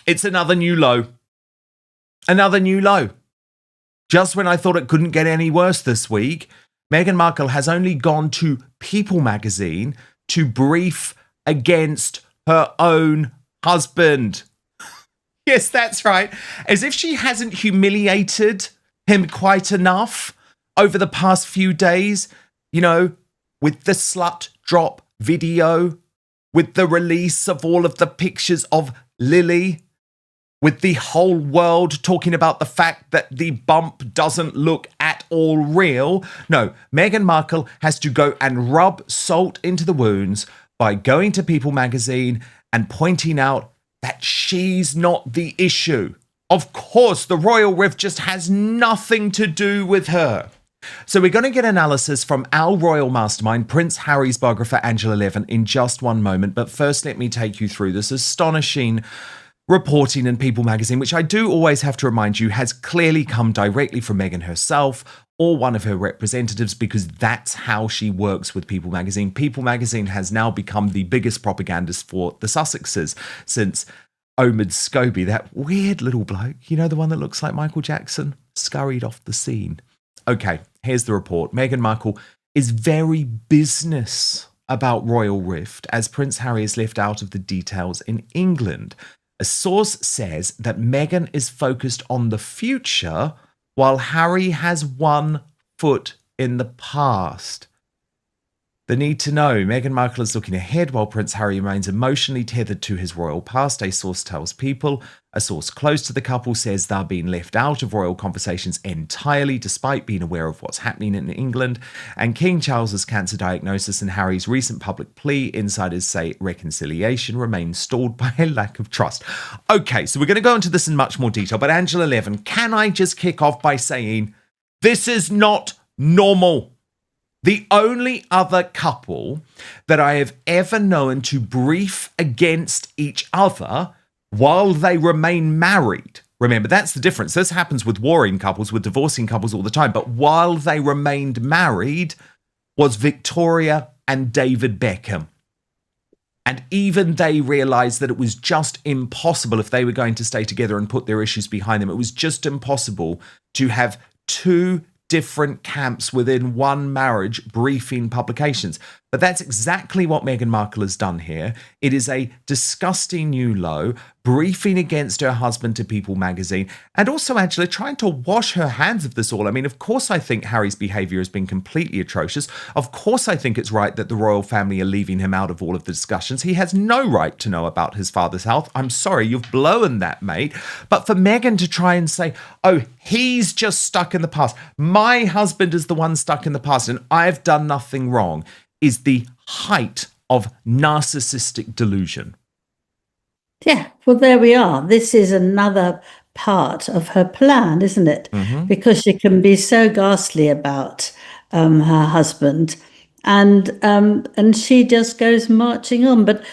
It's another new low. Another new low. Just when I thought it couldn't get any worse this week, Meghan Markle has only gone to People magazine to brief against her own husband. Yes, that's right. As if she hasn't humiliated him quite enough over the past few days, you know, with the slut drop video, with the release of all of the pictures of Lily, with the whole world talking about the fact that the bump doesn't look at all real. No, Meghan Markle has to go and rub salt into the wounds by going to People magazine and pointing out that she's not the issue. Of course, the royal rift just has nothing to do with her. So we're going to get analysis from our royal mastermind, Prince Harry's biographer, Angela Levin, in just one moment. But first, let me take you through this astonishing reporting in People magazine, which I do always have to remind you has clearly come directly from Meghan herself or one of her representatives, because that's how she works with People magazine. People magazine has now become the biggest propagandist for the Sussexes since Omid Scobie, that weird little bloke, you know, the one that looks like Michael Jackson, scurried off the scene. Okay, here's the report. Meghan Markle is very business about royal rift as Prince Harry is left out of the details in England. A source says that Meghan is focused on the future while Harry has one foot in the past. The need to know. Meghan Markle is looking ahead while Prince Harry remains emotionally tethered to his royal past, a source tells People. A source close to the couple says they're being left out of royal conversations entirely, despite being aware of what's happening in England. And King Charles's cancer diagnosis and Harry's recent public plea, insiders say reconciliation remains stalled by a lack of trust. Okay, so we're going to go into this in much more detail, but Angela Levin, can I just kick off by saying this is not normal? The only other couple that I have ever known to brief against each other while they remain married. Remember, that's the difference. This happens with warring couples, with divorcing couples all the time. But while they remained married was Victoria and David Beckham. And even they realized that it was just impossible if they were going to stay together and put their issues behind them. It was just impossible to have two different camps within one marriage briefing publications. But that's exactly what Meghan Markle has done here. It is a disgusting new low, briefing against her husband to People magazine, and also Angela trying to wash her hands of this all. I mean, of course I think Harry's behaviour has been completely atrocious. Of course I think it's right that the royal family are leaving him out of all of the discussions. He has no right to know about his father's health. I'm sorry, you've blown that, mate. But for Meghan to try and say, oh, he's just stuck in the past, my husband is the one stuck in the past and I've done nothing wrong, is the height of narcissistic delusion. Yeah, well, there we are. This is another part of her plan, isn't it? Mm-hmm. Because she can be so ghastly about her husband, and she just goes marching on. But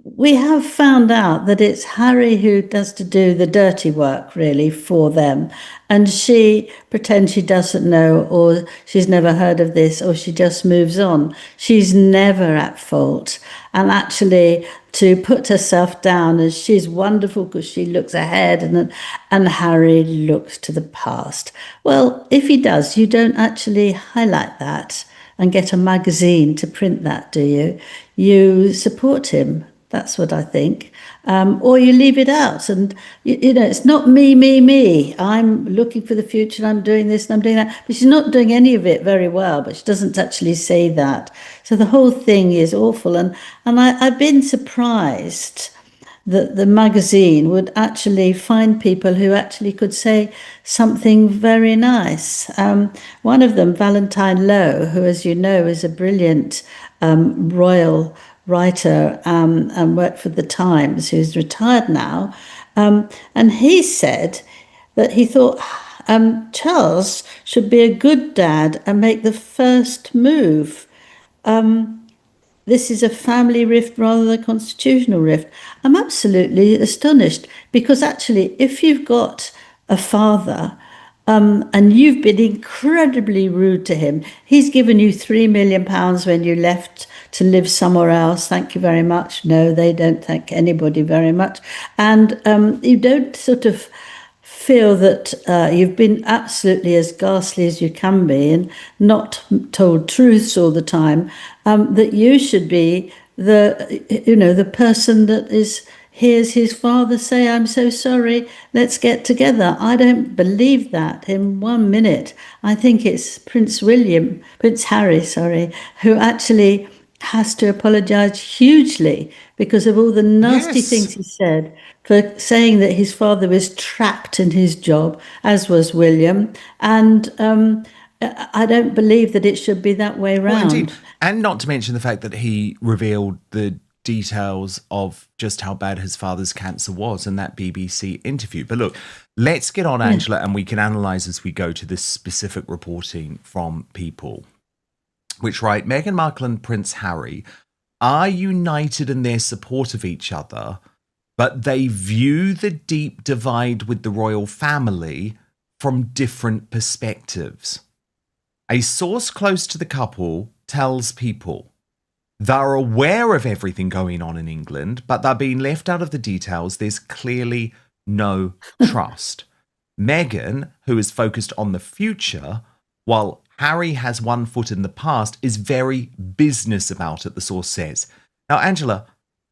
we have found out that it's Harry who does to do the dirty work, really, for them. And she pretends she doesn't know, or she's never heard of this, or she just moves on. She's never at fault. And actually, to put herself down as she's wonderful because she looks ahead and Harry looks to the past. Well, if he does, you don't actually highlight that and get a magazine to print that, do you? You support him. That's what I think. Or you leave it out. And, you know, it's not me. I'm looking for the future and I'm doing this and I'm doing that. But she's not doing any of it very well, but she doesn't actually say that. So the whole thing is awful. And I've been surprised that the magazine would actually find people who actually could say something very nice. One of them, Valentine Lowe, who, as you know, is a brilliant royal writer and worked for the Times, who's retired now, and he said that he thought Charles should be a good dad and make the first move. This is a family rift rather than a constitutional rift. I'm absolutely astonished because actually, if you've got a father and you've been incredibly rude to him, he's given you £3 million when you left to live somewhere else. Thank you very much. No, they don't thank anybody very much. And you don't sort of feel that you've been absolutely as ghastly as you can be and not told truths all the time, that you should be the person that hears his father say, "I'm so sorry, let's get together." I don't believe that in 1 minute. I think it's Prince Harry, sorry, who actually has to apologize hugely because of all the nasty things he said, for saying that his father was trapped in his job, as was William. And I don't believe that it should be that way round. Well, indeed. And not to mention the fact that he revealed the details of just how bad his father's cancer was in that BBC interview. But look, let's get on, Angela, and we can analyse as we go to this specific reporting from People, which write, Meghan Markle and Prince Harry are united in their support of each other, but they view the deep divide with the royal family from different perspectives. A source close to the couple tells People they're aware of everything going on in England, but they're being left out of the details. There's clearly no trust. Meghan, who is focused on the future, while Harry has one foot in the past, is very business about it, the source says. Now, Angela,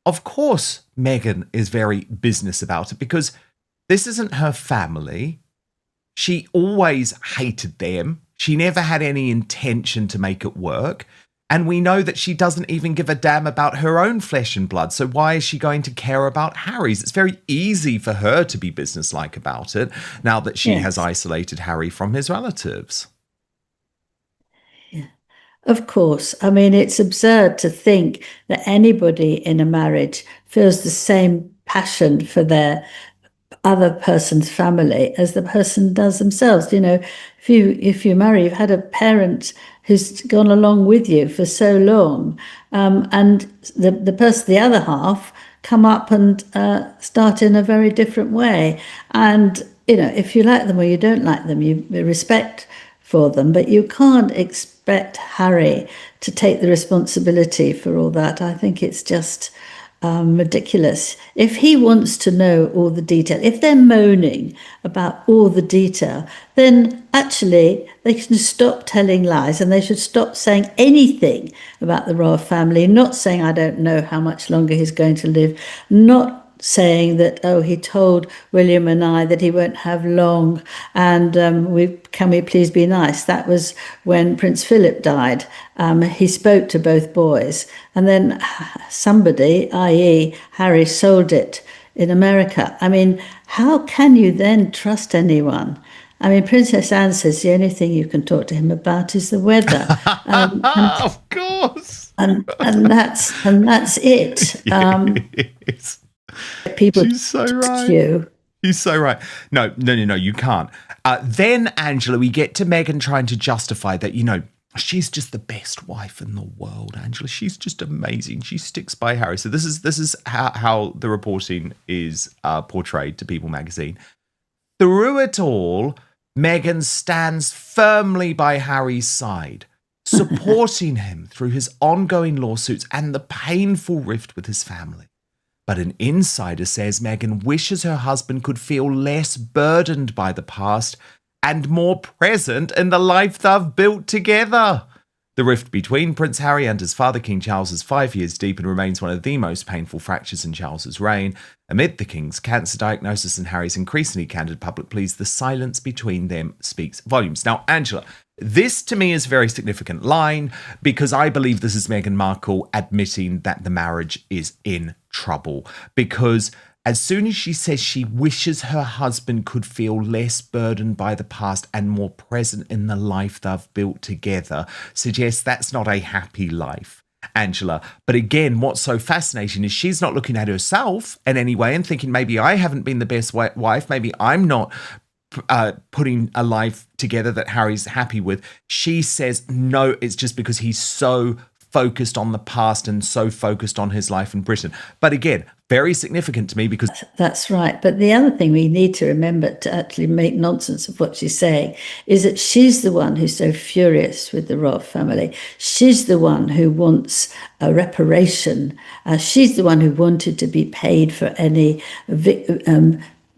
of course Meghan is very business about it because this isn't her family. She always hated them. She never had any intention to make it work. And we know that she doesn't even give a damn about her own flesh and blood. So why is she going to care about Harry's? It's very easy for her to be businesslike about it now that she has isolated Harry from his relatives. Yeah, of course. I mean, it's absurd to think that anybody in a marriage feels the same passion for their other person's family as the person does themselves. You know, if you marry, you've had a parent who's gone along with you for so long, and the other half come up and start in a very different way. And you know, if you like them or you don't like them, you respect for them, but you can't expect Harry to take the responsibility for all that. I think it's just ridiculous. If he wants to know all the detail, if they're moaning about all the detail, then actually they can stop telling lies and they should stop saying anything about the royal family, not saying, I don't know how much longer he's going to live, not saying that, oh, he told William and I that he won't have long, and can we please be nice? That was when Prince Philip died. He spoke to both boys, and then somebody, i.e. Harry, sold it in America. I mean, how can you then trust anyone? I mean, Princess Anne says the only thing you can talk to him about is the weather. Of course. And that's it. Yes. People, she's so right. She's so right. No, you can't. Then, Angela, we get to Meghan trying to justify that, you know, she's just the best wife in the world, Angela. She's just amazing. She sticks by Harry. So this is how the reporting is portrayed to People magazine. Through it all, Meghan stands firmly by Harry's side, supporting him through his ongoing lawsuits and the painful rift with his family. But an insider says Meghan wishes her husband could feel less burdened by the past and more present in the life they've built together. The rift between Prince Harry and his father, King Charles, is 5 years deep and remains one of the most painful fractures in Charles's reign. Amid the King's cancer diagnosis and Harry's increasingly candid public pleas, the silence between them speaks volumes. Now, Angela, this to me is a very significant line because I believe this is Meghan Markle admitting that the marriage is in trouble. Because as soon as she says she wishes her husband could feel less burdened by the past and more present in the life they've built together, suggests that's not a happy life, Angela. But again, what's so fascinating is she's not looking at herself in any way and thinking, maybe I haven't been the best wife, maybe I'm not putting a life together that Harry's happy with. She says, no, it's just because he's so focused on the past and so focused on his life in Britain. But again, very significant to me because That's right. But the other thing we need to remember to actually make nonsense of what she's saying is that she's the one who's so furious with the royal family. She's the one who wants a reparation. She's the one who wanted to be paid for any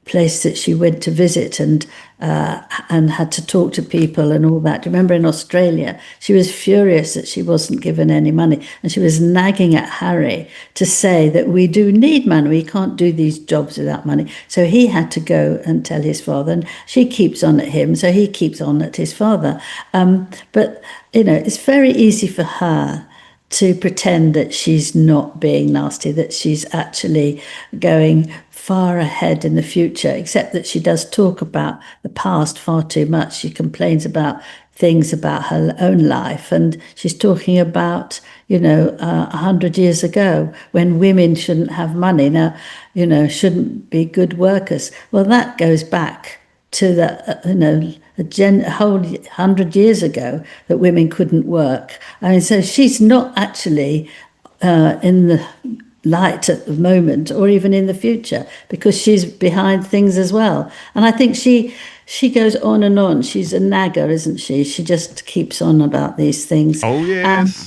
place that she went to visit and had to talk to people and all that. Remember in Australia, she was furious that she wasn't given any money, and she was nagging at Harry to say that we do need money. We can't do these jobs without money. So he had to go and tell his father, and she keeps on at him, so he keeps on at his father. But it's very easy for her to pretend that she's not being nasty, that she's actually going far ahead in the future, except that she does talk about the past far too much. She complains about things about her own life, and she's talking about 100 years ago when women shouldn't have money now, shouldn't be good workers. Well, that goes back to a whole 100 years ago that women couldn't work. I mean, so she's not actually in the light at the moment or even in the future, because she's behind things as well. And I think she goes on and on. She's a nagger, isn't she? She just keeps on about these things. oh yes.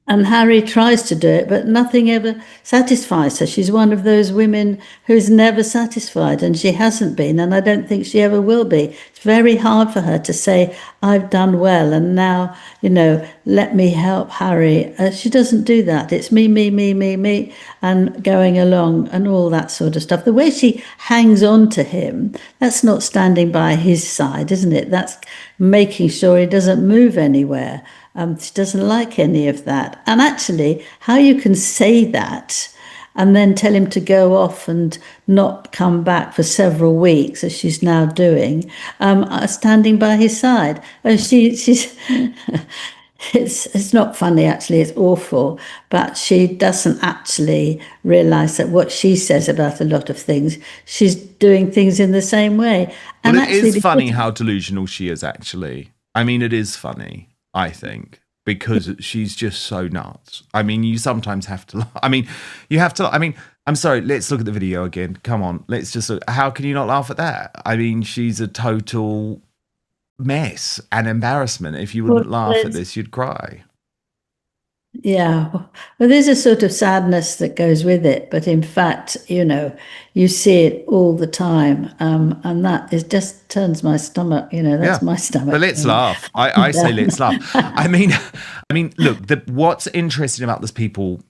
And Harry tries to do it, but nothing ever satisfies her. She's one of those women who's never satisfied, and she hasn't been, and I don't think she ever will be. It's very hard for her to say, I've done well, and now, let me help Harry. She doesn't do that. It's me, me, me, me, me, and going along and all that sort of stuff. The way she hangs on to him, that's not standing by his side, isn't it? That's making sure he doesn't move anywhere. She doesn't like any of that. And actually, how you can say that and then tell him to go off and not come back for several weeks, as she's now doing, standing by his side. She's it's not funny, actually. It's awful. But she doesn't actually realise that what she says about a lot of things, she's doing things in the same way. And it is funny how delusional she is, actually. I mean, it is funny, I think, because she's just so nuts. I mean, you sometimes have to, I'm sorry, let's look at the video again. Come on, let's just look. How can you not laugh at that? I mean, she's a total mess and embarrassment. If you wouldn't laugh at this, you'd cry. Yeah, well, there's a sort of sadness that goes with it, but in fact, you see it all the time, and that is just turns my stomach. That's my stomach. But let's laugh. I say let's laugh. I mean, look. What's interesting about this People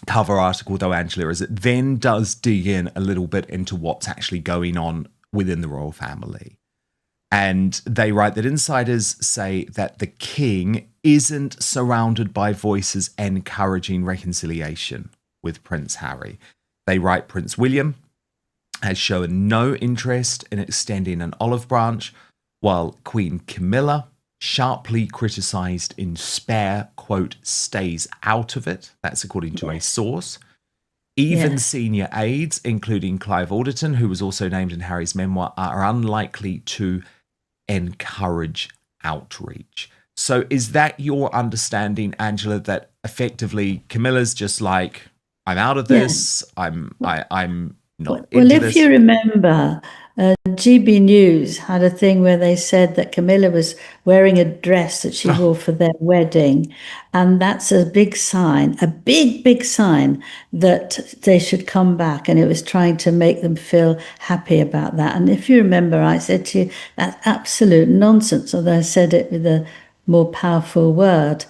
cover article, though, Angela, is it then does dig in a little bit into what's actually going on within the royal family. And they write that insiders say that the king isn't surrounded by voices encouraging reconciliation with Prince Harry. They write Prince William has shown no interest in extending an olive branch, while Queen Camilla, sharply criticised in Spare, quote, stays out of it. That's according to a source. Even senior aides, including Clive Alderton, who was also named in Harry's memoir, are unlikely to encourage outreach. So is that your understanding, Angela, that effectively Camilla's just like, I'm out of this, I'm not into this? Well, if you remember, GB News had a thing where they said that Camilla was wearing a dress that she wore for their wedding, and that's a big sign, a big sign that they should come back, and it was trying to make them feel happy about that. And if you remember, I said to you, that's absolute nonsense, although I said it with a more powerful word.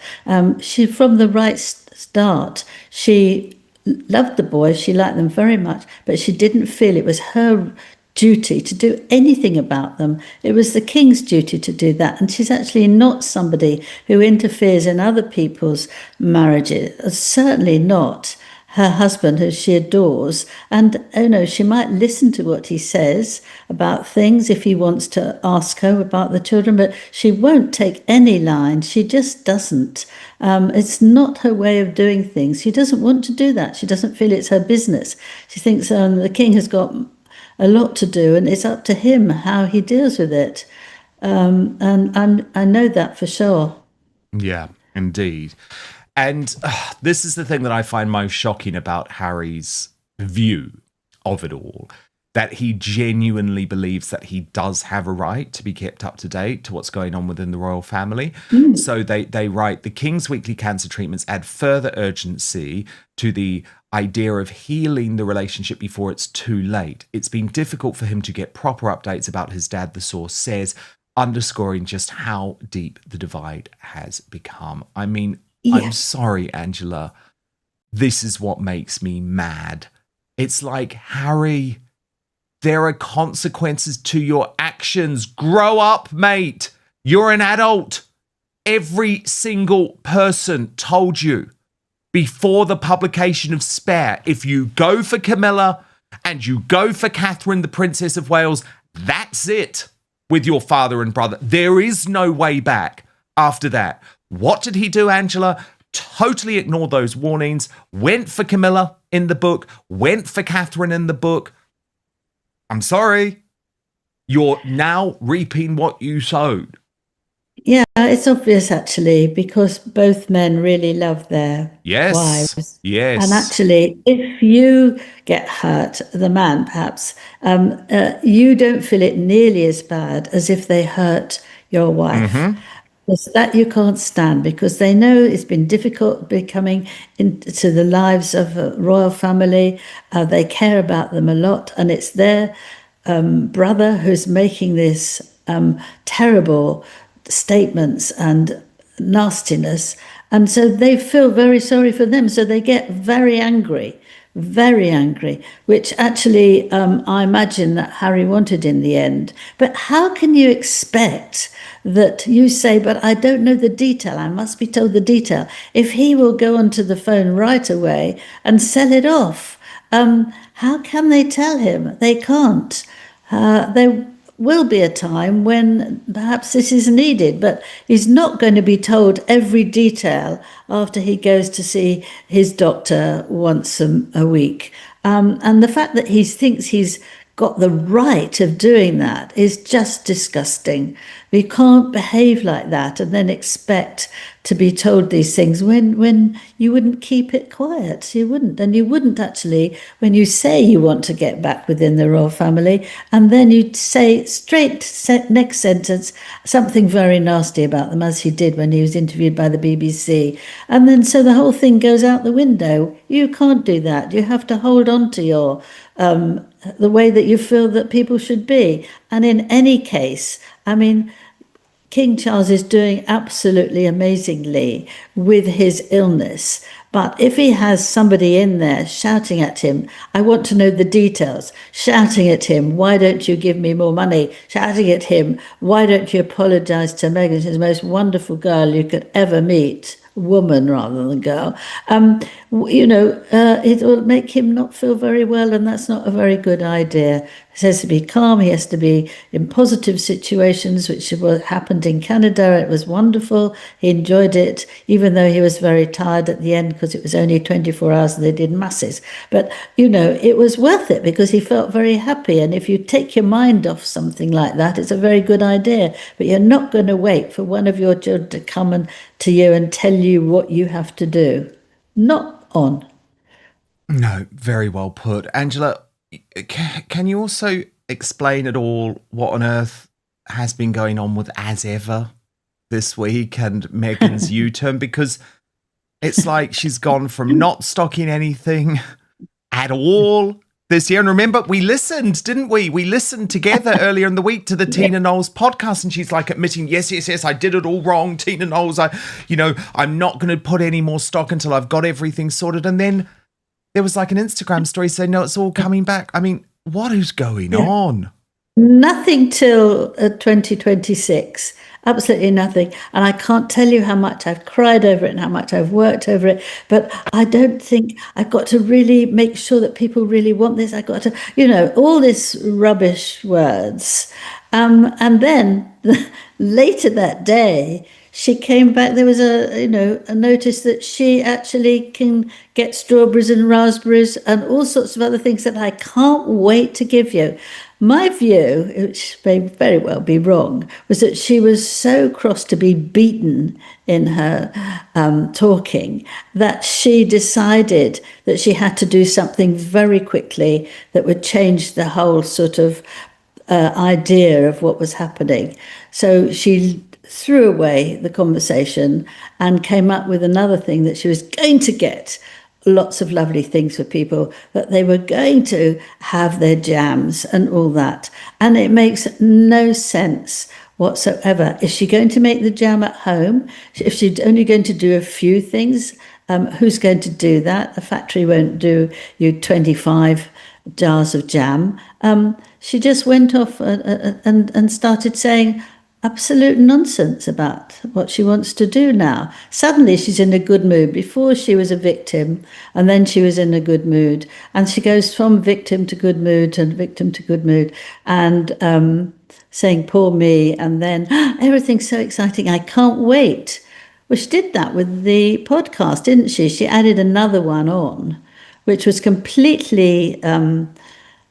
She, from the right start, she loved the boys, she liked them very much, but she didn't feel it was her duty to do anything about them. It was the king's duty to do that, and she's actually not somebody who interferes in other people's marriages, certainly not her husband, who she adores. And she might listen to what he says about things if he wants to ask her about the children, but she won't take any line. She just doesn't. It's not her way of doing things. She doesn't want to do that. She doesn't feel it's her business. She thinks the king has got a lot to do, and it's up to him how he deals with it. And I know that for sure. Yeah, indeed. And this is the thing that I find most shocking about Harry's view of it all, that he genuinely believes that he does have a right to be kept up to date to what's going on within the royal family. So they write, the King's weekly cancer treatments add further urgency to the idea of healing the relationship before it's too late. It's been difficult for him to get proper updates about his dad, the source says, underscoring just how deep the divide has become. I mean, I'm sorry, Angela. This is what makes me mad. It's like, Harry, there are consequences to your actions. Grow up, mate. You're an adult. Every single person told you before the publication of Spare, if you go for Camilla and you go for Catherine, the Princess of Wales, that's it with your father and brother. There is no way back after that. What did he do, Angela? Totally ignored those warnings, went for Camilla in the book, went for Catherine in the book. I'm sorry. You're now reaping what you sowed. Yeah, it's obvious actually, because both men really love their wives. Yes. And actually, if you get hurt, the man perhaps, you don't feel it nearly as bad as if they hurt your wife. Because that you can't stand, because they know it's been difficult becoming into the lives of a royal family. They care about them a lot, and it's their brother who's making this terrible statements and nastiness, and so they feel very sorry for them, so they get very angry, which actually I imagine that Harry wanted in the end. But how can you expect that you say, but I don't know the detail, I must be told the detail, if he will go onto the phone right away and sell it off? How can they tell him? They can't. There will be a time when perhaps this is needed, but he's not going to be told every detail after he goes to see his doctor once a week. And the fact that he thinks he's got the right of doing that is just disgusting. We can't behave like that and then expect to be told these things when you wouldn't keep it quiet. You wouldn't. And you wouldn't actually, when you say you want to get back within the royal family, and then you say next sentence something very nasty about them, as he did when he was interviewed by the BBC. And then so the whole thing goes out the window. You can't do that. You have to hold on to your the way that you feel that people should be. And in any case, I mean, King Charles is doing absolutely amazingly with his illness. But if he has somebody in there shouting at him, I want to know the details, shouting at him, why don't you give me more money? Shouting at him, why don't you apologize to Meghan? She's the most wonderful girl you could ever meet. Woman rather than girl, it will make him not feel very well, and that's not a very good idea. He has to be calm. He has to be in positive situations, which happened in Canada. It was wonderful. He enjoyed it, even though he was very tired at the end because it was only 24 hours and they did masses. But, it was worth it because he felt very happy. And if you take your mind off something like that, it's a very good idea. But you're not going to wait for one of your children to come to you and tell you what you have to do. Not on. No, very well put. Angela, can you also explain at all what on earth has been going on with As Ever this week and Meghan's U-turn? Because it's like she's gone from not stocking anything at all this year. And remember, we listened, didn't we? We listened together earlier in the week to the Tina Knowles podcast, and she's like admitting, yes, I did it all wrong, Tina Knowles. I'm not going to put any more stock until I've got everything sorted. And then there was like an Instagram story saying, no, it's all coming back. I mean, what is going on? Nothing till 2026. Absolutely nothing. And I can't tell you how much I've cried over it and how much I've worked over it. But I don't think I've got to really make sure that people really want this. I've got to, all this rubbish words. And then later that day, she came back. There was a notice that she actually can get strawberries and raspberries and all sorts of other things that I can't wait to give you. My view, which may very well be wrong, was that she was so cross to be beaten in her talking that she decided that she had to do something very quickly that would change the whole sort of idea of what was happening. So she threw away the conversation and came up with another thing, that she was going to get lots of lovely things for people, that they were going to have their jams and all that. And it makes no sense whatsoever. Is she going to make the jam at home? If she's only going to do a few things, who's going to do that? The factory won't do you 25 jars of jam. She just went off and started saying absolute nonsense about what she wants to do now. Suddenly she's in a good mood. Before she was a victim, and then she was in a good mood. And she goes from victim to good mood and victim to good mood, and saying, poor me, and then everything's so exciting, I can't wait. Well, she did that with the podcast, didn't she? She added another one on, which was completely, it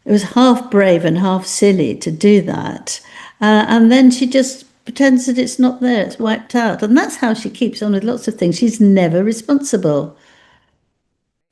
was half brave and half silly to do that. And then she just pretends that it's not there, it's wiped out. And that's how she keeps on with lots of things. She's never responsible.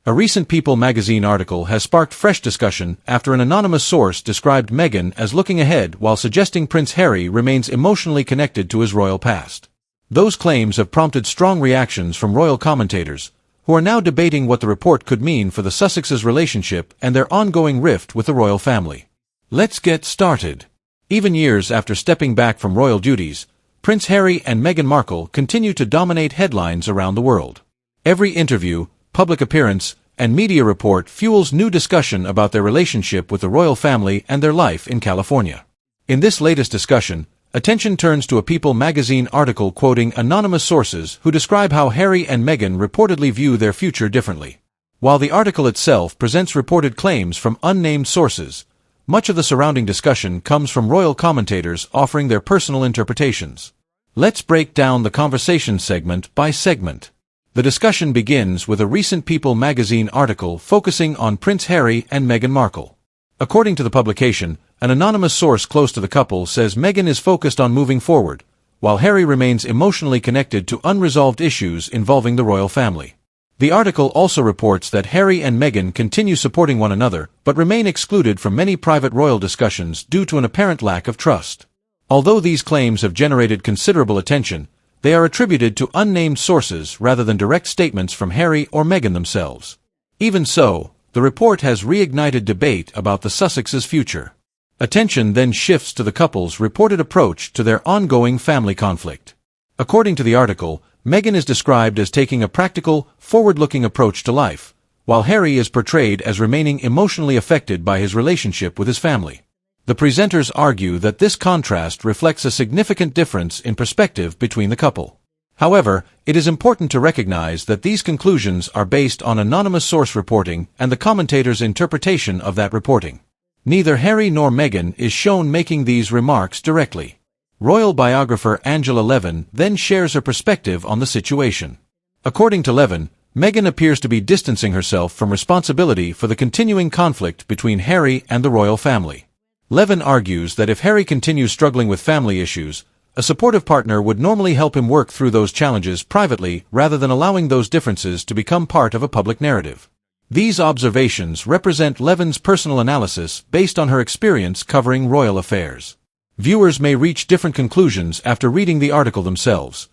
A recent People magazine article has sparked fresh discussion after an anonymous source described Meghan as looking ahead while suggesting Prince Harry remains emotionally connected to his royal past. Those claims have prompted strong reactions from royal commentators, who are now debating what the report could mean for the Sussexes' relationship and their ongoing rift with the royal family. Let's get started. Even years after stepping back from royal duties, Prince Harry and Meghan Markle continue to dominate headlines around the world. Every interview, public appearance, and media report fuels new discussion about their relationship with the royal family and their life in California. In this latest discussion, attention turns to a People magazine article quoting anonymous sources who describe how Harry and Meghan reportedly view their future differently. While the article itself presents reported claims from unnamed sources, much of the surrounding discussion comes from royal commentators offering their personal interpretations. Let's break down the conversation segment by segment. The discussion begins with a recent People magazine article focusing on Prince Harry and Meghan Markle. According to the publication, an anonymous source close to the couple says Meghan is focused on moving forward, while Harry remains emotionally connected to unresolved issues involving the royal family. The article also reports that Harry and Meghan continue supporting one another, but remain excluded from many private royal discussions due to an apparent lack of trust. Although these claims have generated considerable attention, they are attributed to unnamed sources rather than direct statements from Harry or Meghan themselves. Even so, the report has reignited debate about the Sussexes' future. Attention then shifts to the couple's reported approach to their ongoing family conflict. According to the article, Meghan is described as taking a practical, forward-looking approach to life, while Harry is portrayed as remaining emotionally affected by his relationship with his family. The presenters argue that this contrast reflects a significant difference in perspective between the couple. However, it is important to recognize that these conclusions are based on anonymous source reporting and the commentator's interpretation of that reporting. Neither Harry nor Meghan is shown making these remarks directly. Royal biographer Angela Levin then shares her perspective on the situation. According to Levin, Meghan appears to be distancing herself from responsibility for the continuing conflict between Harry and the royal family. Levin argues that if Harry continues struggling with family issues, a supportive partner would normally help him work through those challenges privately rather than allowing those differences to become part of a public narrative. These observations represent Levin's personal analysis based on her experience covering royal affairs. Viewers may reach different conclusions after reading the article themselves.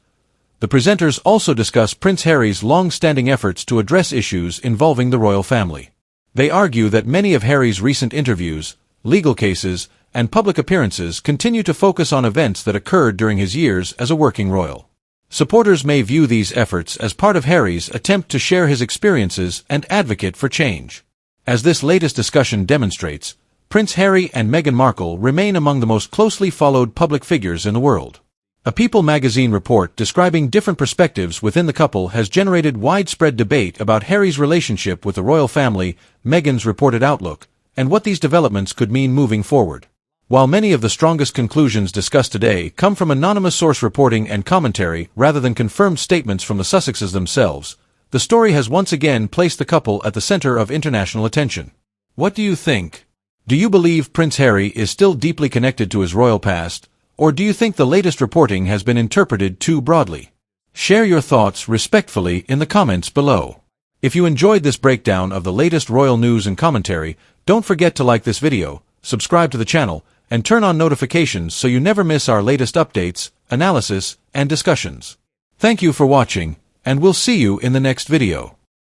The presenters also discuss Prince Harry's long-standing efforts to address issues involving the royal family. They argue that many of Harry's recent interviews, legal cases, and public appearances continue to focus on events that occurred during his years as a working royal. Supporters may view these efforts as part of Harry's attempt to share his experiences and advocate for change. As this latest discussion demonstrates, Prince Harry and Meghan Markle remain among the most closely followed public figures in the world. A People magazine report describing different perspectives within the couple has generated widespread debate about Harry's relationship with the royal family, Meghan's reported outlook, and what these developments could mean moving forward. While many of the strongest conclusions discussed today come from anonymous source reporting and commentary rather than confirmed statements from the Sussexes themselves, the story has once again placed the couple at the center of international attention. What do you think? Do you believe Prince Harry is still deeply connected to his royal past, or do you think the latest reporting has been interpreted too broadly? Share your thoughts respectfully in the comments below. If you enjoyed this breakdown of the latest royal news and commentary, don't forget to like this video, subscribe to the channel, and turn on notifications so you never miss our latest updates, analysis, and discussions. Thank you for watching, and we'll see you in the next video.